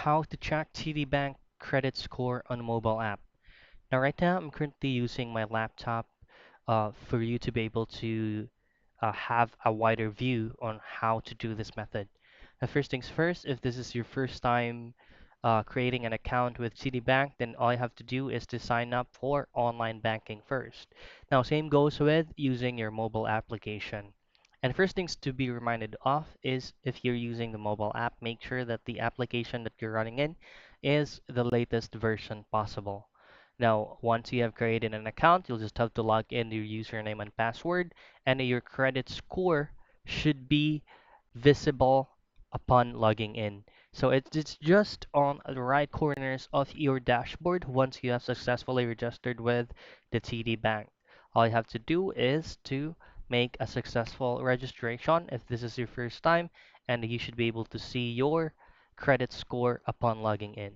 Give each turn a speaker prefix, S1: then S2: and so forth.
S1: how to check TD Bank credit score on mobile app. Now, right now, I'm currently using my laptop for you to be able to have a wider view on how to do this method. Now, first things first, if this is your first time creating an account with TD Bank, then all you have to do is to sign up for online banking first. Now, same goes with using your mobile application. And first things to be reminded of is if you're using the mobile app, make sure that the application that you're running in is the latest version possible. Now, once you have created an account, you'll just have to log in your username and password, and your credit score should be visible upon logging in. So it's just on the right corners of your dashboard once you have successfully registered with the TD Bank. All you have to do is to make a successful registration if this is your first time, and you should be able to see your credit score upon logging in.